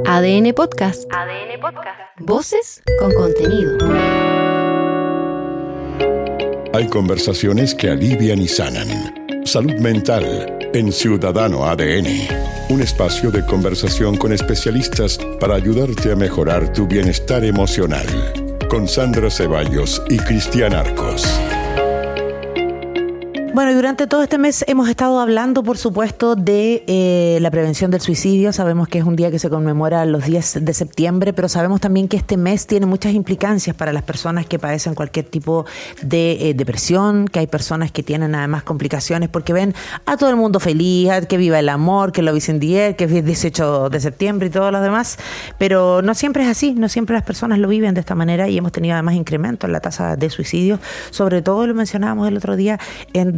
ADN Podcast. ADN Podcast. Voces con contenido. Hay conversaciones que alivian y sanan. Salud mental en Ciudadano ADN. Un espacio de conversación con especialistas para ayudarte a mejorar tu bienestar emocional. Con Sandra Ceballos y Cristian Arcos. Bueno, y durante todo este mes hemos estado hablando, por supuesto, de la prevención del suicidio. Sabemos que es un día que se conmemora los 10 de septiembre, pero sabemos también que este mes tiene muchas implicancias para las personas que padecen cualquier tipo de depresión, que hay personas que tienen además complicaciones porque ven a todo el mundo feliz, que viva el amor, que lo dicen día, que es 18 de septiembre y todo lo demás, pero no siempre es así, no siempre las personas lo viven de esta manera y hemos tenido además incremento en la tasa de suicidio, sobre todo lo mencionábamos el otro día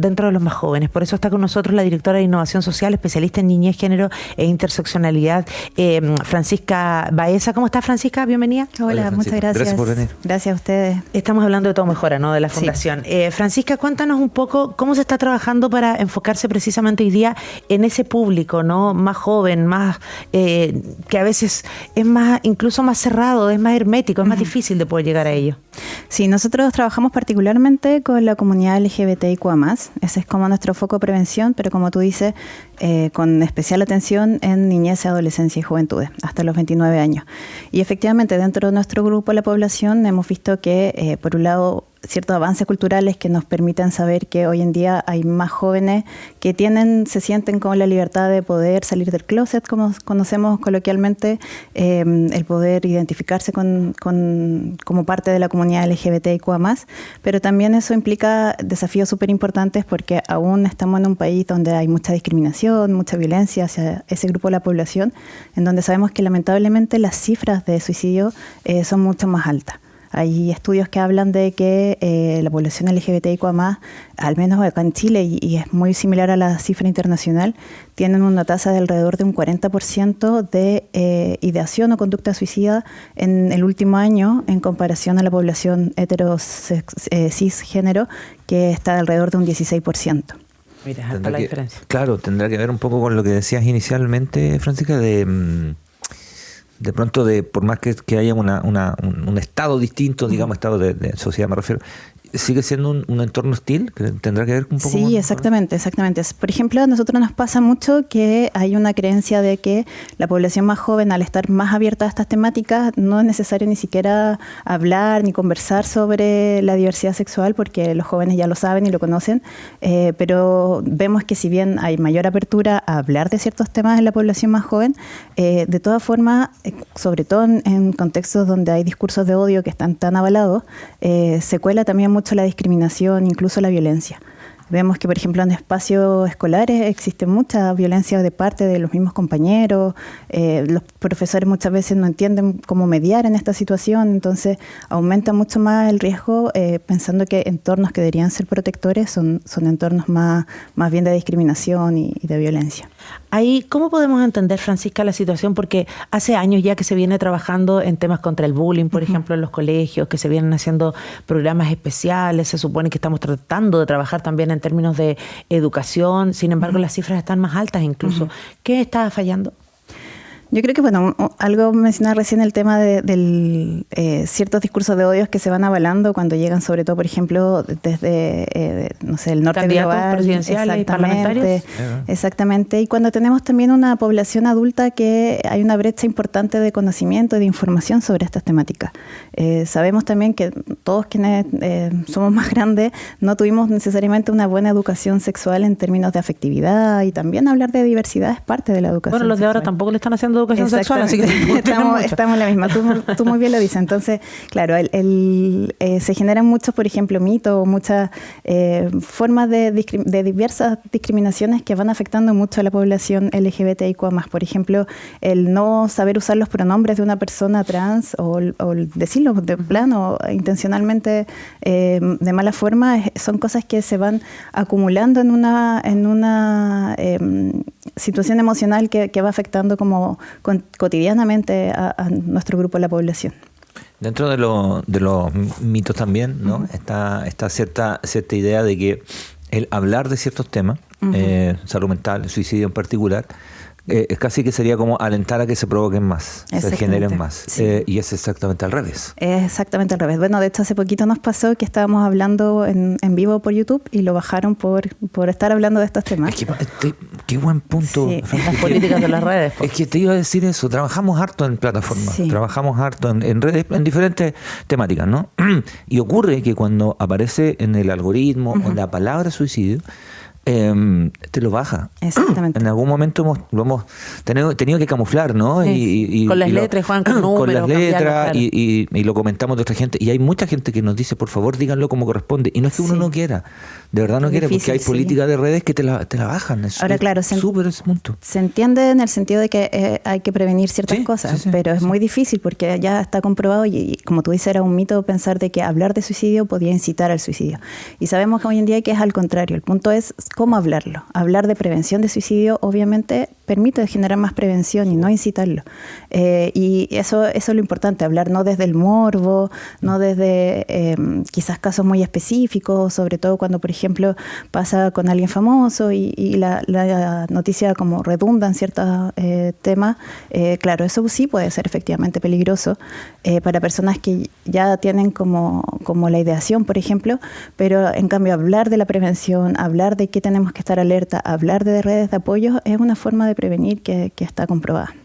dentro de los más jóvenes. Por eso está con nosotros la directora de Innovación Social, especialista en niñez, género e interseccionalidad, Francisca Baeza. ¿Cómo está, Francisca? Bienvenida. Hola, muchas gracias. Gracias por venir. Gracias a ustedes. Estamos hablando de Todo Mejora, ¿no? De la Fundación. Sí. Francisca, cuéntanos un poco cómo se está trabajando para enfocarse precisamente hoy día en ese público, ¿no? Más joven, más que a veces es más, incluso más cerrado, es más hermético, es más difícil de poder llegar a ello. Sí, nosotros trabajamos particularmente con la comunidad LGBTIQA+. Ese es como nuestro foco de prevención, pero como tú dices, con especial atención en niñez, adolescencia y juventudes, hasta los 29 años. Y efectivamente, dentro de nuestro grupo de la población hemos visto que, por un lado, ciertos avances culturales que nos permiten saber que hoy en día hay más jóvenes que se sienten con la libertad de poder salir del closet, como conocemos coloquialmente, el poder identificarse como parte de la comunidad LGBTIQA+, pero también eso implica desafíos súper importantes porque aún estamos en un país donde hay mucha discriminación, mucha violencia hacia ese grupo de la población, en donde sabemos que lamentablemente las cifras de suicidio son mucho más altas. Hay estudios que hablan de que la población LGBTIQA+, al menos acá en Chile, y es muy similar a la cifra internacional, tienen una tasa de alrededor de un 40% de ideación o conducta suicida en el último año en comparación a la población cisgénero, que está alrededor de un 16%. Mira, hasta la diferencia. Claro, tendrá que ver un poco con lo que decías inicialmente, Francisca, de pronto, por más que haya un estado distinto, digamos, estado de sociedad me refiero, ¿sigue siendo un entorno hostil? ¿Tendrá que ver un poco Sí, con exactamente. Por ejemplo, a nosotros nos pasa mucho que hay una creencia de que la población más joven, al estar más abierta a estas temáticas, no es necesario ni siquiera hablar ni conversar sobre la diversidad sexual, porque los jóvenes ya lo saben y lo conocen, pero vemos que si bien hay mayor apertura a hablar de ciertos temas en la población más joven, de todas formas, sobre todo en contextos donde hay discursos de odio que están tan avalados, se cuela también mucho la discriminación, incluso la violencia. Vemos que, por ejemplo, en espacios escolares existe mucha violencia de parte de los mismos compañeros, los profesores muchas veces no entienden cómo mediar en esta situación, entonces aumenta mucho más el riesgo, pensando que entornos que deberían ser protectores son entornos más bien de discriminación y de violencia. Ahí, ¿cómo podemos entender, Francisca, la situación? Porque hace años ya que se viene trabajando en temas contra el bullying, por ejemplo, en los colegios, que se vienen haciendo programas especiales, se supone que estamos tratando de trabajar también en términos de educación, sin embargo, las cifras están más altas incluso. ¿Qué está fallando? Yo creo que, bueno, algo mencionaba recién el tema de ciertos discursos de odios que se van avalando cuando llegan, sobre todo, por ejemplo, desde, no sé, el norte global. Presidenciales y parlamentarios. Exactamente. Y cuando tenemos también una población adulta que hay una brecha importante de conocimiento y de información sobre estas temáticas. Sabemos también que todos quienes somos más grandes no tuvimos necesariamente una buena educación sexual en términos de afectividad, y también hablar de diversidad es parte de la educación Bueno, los de ahora tampoco le están haciendo educación sexual, así que estamos en la misma. Tú muy bien lo dices. Entonces, claro, se generan muchos, por ejemplo, mitos, muchas formas de diversas discriminaciones que van afectando mucho a la población LGBTIQA+. Por ejemplo, el no saber usar los pronombres de una persona trans o decirlo de plano intencionalmente de mala forma, son cosas que se van acumulando en una situación emocional que va afectando como cotidianamente a nuestro grupo de la población. Dentro de los mitos también, ¿no? Está cierta idea de que el hablar de ciertos temas, salud mental, suicidio en particular, es casi que sería como alentar a que se provoquen más, se generen más. Sí. Y es exactamente al revés. Es exactamente al revés. Bueno, de hecho hace poquito nos pasó que estábamos hablando en vivo por YouTube y lo bajaron por estar hablando de estos temas. Qué buen punto. Sí. Las políticas de las redes. Es que te iba a decir eso, trabajamos harto en plataformas, Sí. trabajamos harto en redes, en diferentes temáticas, ¿no? Y ocurre que cuando aparece en el algoritmo o la palabra suicidio, te lo baja. Exactamente. En algún momento lo hemos tenido que camuflar, ¿no? Sí. Y Con las letras, juegan con números, con las letras, cambiarlo, claro. y lo comentamos de otra gente. Y hay mucha gente que nos dice, por favor, díganlo como corresponde. Y no es que uno Sí. no quiera, de verdad no Es quiere, porque difícil, hay sí. políticas de redes que te la bajan. Ahora, claro, es súper ese punto. Se entiende en el sentido de que hay que prevenir ciertas Sí, cosas, sí, pero es muy difícil porque ya está comprobado y como tú dices, era un mito pensar de que hablar de suicidio podía incitar al suicidio. Y sabemos que hoy en día que es al contrario. El punto es cómo hablarlo. Hablar de prevención de suicidio obviamente permite generar más prevención y no incitarlo. Y eso es lo importante, hablar no desde el morbo, no desde quizás casos muy específicos, sobre todo cuando, por ejemplo, pasa con alguien famoso y la noticia como redunda en ciertos temas. Claro, eso sí puede ser efectivamente peligroso para personas que ya tienen como la ideación, por ejemplo, pero en cambio hablar de la prevención, hablar de que tenemos que estar alerta, hablar de redes de apoyo es una forma de prevenir que está comprobada.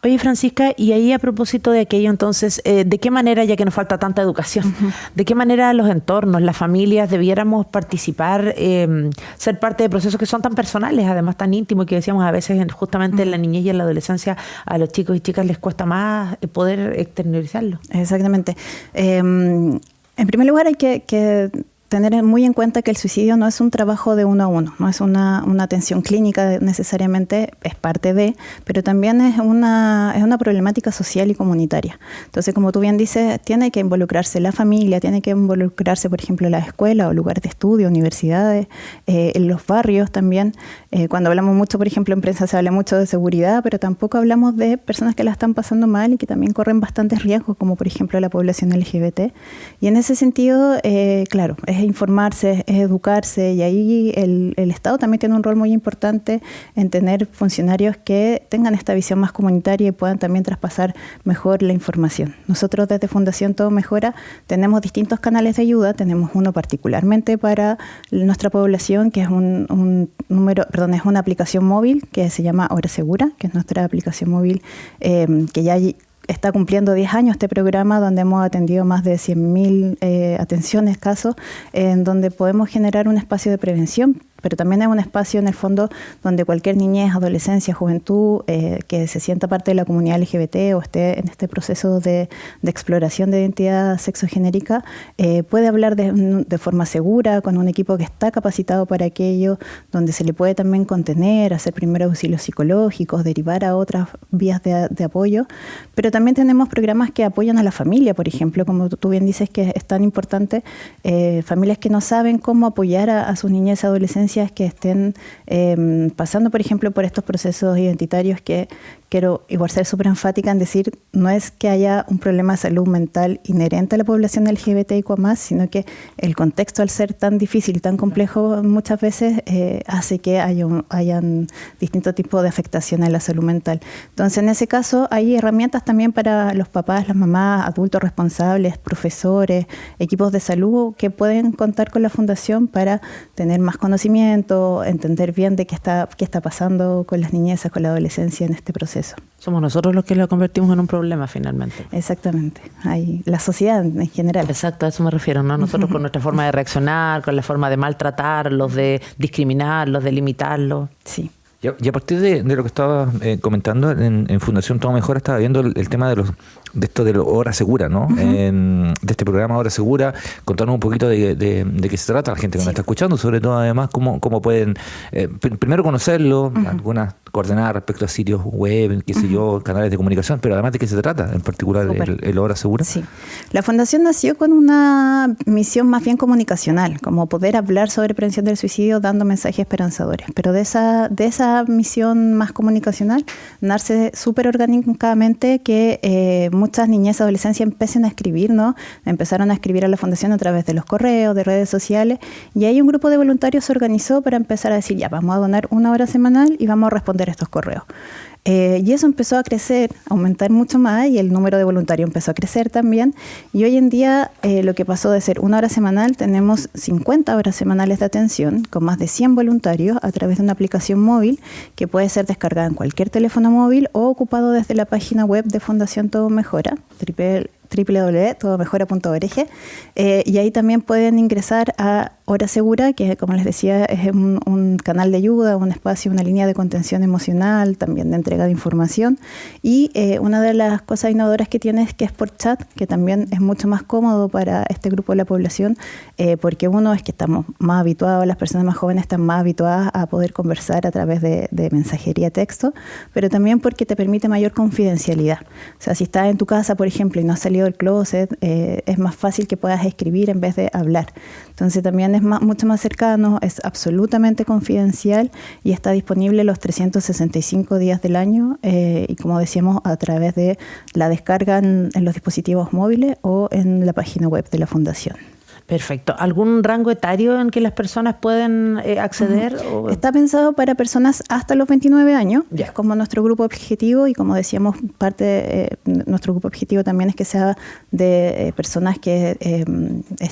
Oye, Francisca, y ahí a propósito de aquello, entonces, ¿de qué manera, ya que nos falta tanta educación, de qué manera los entornos, las familias debiéramos participar, ser parte de procesos que son tan personales, además tan íntimos, que decíamos a veces justamente en la niñez y en la adolescencia a los chicos y chicas les cuesta más poder exteriorizarlo? Exactamente. En primer lugar hay que tener muy en cuenta que el suicidio no es un trabajo de uno a uno, no es una atención clínica necesariamente, es parte de, pero también es una problemática social y comunitaria. Entonces, como tú bien dices, tiene que involucrarse la familia, tiene que involucrarse, por ejemplo, la escuela o lugares de estudio, universidades, en los barrios también. Cuando hablamos mucho, por ejemplo, en prensa se habla mucho de seguridad, pero tampoco hablamos de personas que la están pasando mal y que también corren bastantes riesgos, como por ejemplo la población LGBT. Y en ese sentido, claro, es informarse, es educarse, y ahí el Estado también tiene un rol muy importante en tener funcionarios que tengan esta visión más comunitaria y puedan también traspasar mejor la información. Nosotros desde Fundación Todo Mejora tenemos distintos canales de ayuda, tenemos uno particularmente para nuestra población, que es es una aplicación móvil que se llama Hora Segura, que es nuestra aplicación móvil que ya está cumpliendo 10 años este programa, donde hemos atendido más de 100.000 atenciones, casos, en donde podemos generar un espacio de prevención, pero también es un espacio en el fondo donde cualquier niñez, adolescencia, juventud que se sienta parte de la comunidad LGBT o esté en este proceso de exploración de identidad sexogenérica puede hablar de forma segura, con un equipo que está capacitado para aquello, donde se le puede también contener, hacer primeros auxilios psicológicos, derivar a otras vías de apoyo, pero también tenemos programas que apoyan a la familia, por ejemplo, como tú bien dices que es tan importante, familias que no saben cómo apoyar a sus niñez y adolescencia que estén pasando, por ejemplo, por estos procesos identitarios, que quiero igual ser súper enfática en decir, no es que haya un problema de salud mental inherente a la población LGBTIQ+, sino que el contexto, al ser tan difícil y tan complejo, muchas veces hace que hayan distintos tipos de afectaciones a la salud mental. Entonces, en ese caso, hay herramientas también para los papás, las mamás, adultos responsables, profesores, equipos de salud que pueden contar con la Fundación para tener más conocimiento, entender bien de qué está pasando con las niñezas, con la adolescencia en este proceso. Somos nosotros los que lo convertimos en un problema finalmente. Exactamente. La sociedad en general. Exacto, a eso me refiero, ¿no? Nosotros con nuestra forma de reaccionar, con la forma de maltratarlos, de discriminarlos, de limitarlos. Sí. Y a partir de lo que estaba comentando, en Fundación Todo Mejora estaba viendo el tema de esto de Hora Segura, ¿no? De este programa Hora Segura, contarnos un poquito de qué se trata, la gente que nos está escuchando, sobre todo además cómo pueden primero conocerlo, algunas coordenadas respecto a sitios web, qué sé yo, canales de comunicación, pero además de qué se trata, en particular el Hora Segura. Sí. La Fundación nació con una misión más bien comunicacional, como poder hablar sobre prevención del suicidio dando mensajes esperanzadores, pero de esa misión más comunicacional nace súper orgánicamente que muchas niñez y adolescencia empiecen a escribir, ¿no? Empezaron a escribir a la Fundación a través de los correos, de redes sociales, y ahí un grupo de voluntarios se organizó para empezar a decir, ya, vamos a donar 1 hora semanal y vamos a responder estos correos. Y eso empezó a crecer, a aumentar mucho más, y el número de voluntarios empezó a crecer también. Y hoy en día lo que pasó de ser 1 hora semanal, tenemos 50 horas semanales de atención con más de 100 voluntarios a través de una aplicación móvil que puede ser descargada en cualquier teléfono móvil o ocupado desde la página web de Fundación Todo Mejora, www.todomejora.org, y ahí también pueden ingresar a Hora Segura, que como les decía es un canal de ayuda, un espacio, una línea de contención emocional, también de entrega de información, y una de las cosas innovadoras que tiene es que es por chat, que también es mucho más cómodo para este grupo de la población, porque uno es que estamos más habituados, las personas más jóvenes están más habituadas a poder conversar a través de mensajería texto, pero también porque te permite mayor confidencialidad. O sea, si estás en tu casa, por ejemplo, y no has salido del closet, es más fácil que puedas escribir en vez de hablar. Entonces también es mucho más cercano, es absolutamente confidencial y está disponible los 365 días del año, y como decíamos, a través de la descarga en los dispositivos móviles o en la página web de la Fundación. Perfecto. ¿Algún rango etario en que las personas pueden acceder? Uh-huh. Está pensado para personas hasta los 29 años, ya. Es como nuestro grupo objetivo, y como decíamos, nuestro grupo objetivo también es que sea de personas que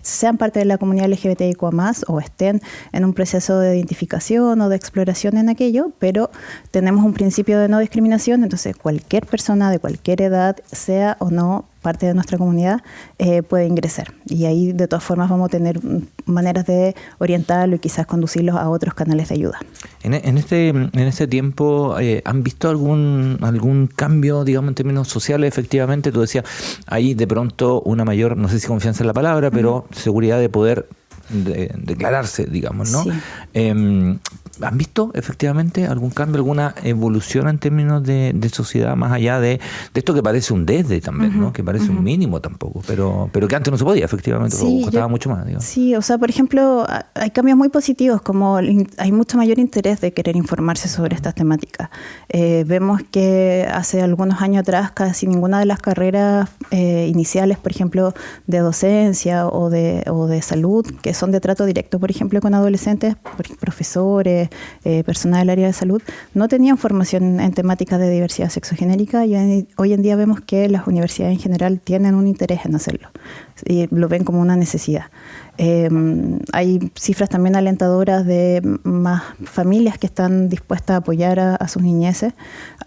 sean parte de la comunidad LGBTIQ+, o estén en un proceso de identificación o de exploración en aquello, pero tenemos un principio de no discriminación, entonces cualquier persona de cualquier edad, sea o no parte de nuestra comunidad, puede ingresar. Y ahí, de todas formas, vamos a tener maneras de orientarlo y quizás conducirlos a otros canales de ayuda. En este tiempo, ¿han visto algún cambio, digamos, en términos sociales? Efectivamente, tú decías, ahí de pronto una mayor, no sé si confianza en la palabra, pero seguridad de poder declararse, digamos, ¿no? Sí. ¿Han visto efectivamente algún cambio, alguna evolución en términos de sociedad, más allá de esto que parece un desde también, ¿no? Que parece un mínimo tampoco, pero que antes no se podía, efectivamente, sí, costaba mucho más, digamos. Sí, o sea, por ejemplo, hay cambios muy positivos, como hay mucho mayor interés de querer informarse sobre estas temáticas. Vemos que hace algunos años atrás casi ninguna de las carreras iniciales, por ejemplo, de docencia o de salud, que son de trato directo, por ejemplo, con adolescentes, profesores, personas del área de salud, no tenían formación en temáticas de diversidad sexogenérica, y hoy en día vemos que las universidades en general tienen un interés en hacerlo y lo ven como una necesidad. Hay cifras también alentadoras de más familias que están dispuestas a apoyar a sus niñeces,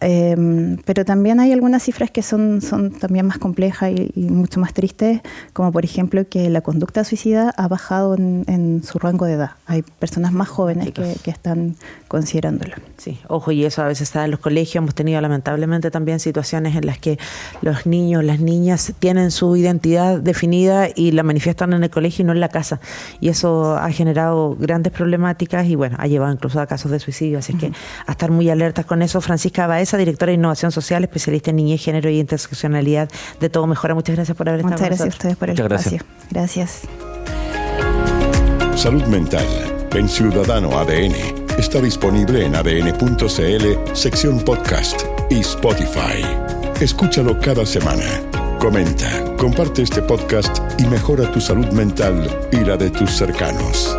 pero también hay algunas cifras que son también más complejas y mucho más tristes, como por ejemplo que la conducta suicida ha bajado en su rango de edad. Hay personas más jóvenes que están considerándolo. Sí, ojo, y eso a veces está en los colegios. Hemos tenido lamentablemente también situaciones en las que los niños, las niñas tienen su identidad definida y la manifiestan en el colegio y no en la casa. Y eso ha generado grandes problemáticas y bueno, ha llevado incluso a casos de suicidio. Así que a estar muy alertas con eso. Francisca Baeza, directora de Innovación Social, especialista en niñez, género y interseccionalidad de Todo Mejora. Muchas gracias por haber estado con nosotros. Muchas gracias a ustedes por el espacio. Gracias. Salud Mental en Ciudadano ADN está disponible en adn.cl, sección podcast y Spotify. Escúchalo cada semana. Comenta, comparte este podcast y mejora tu salud mental y la de tus cercanos.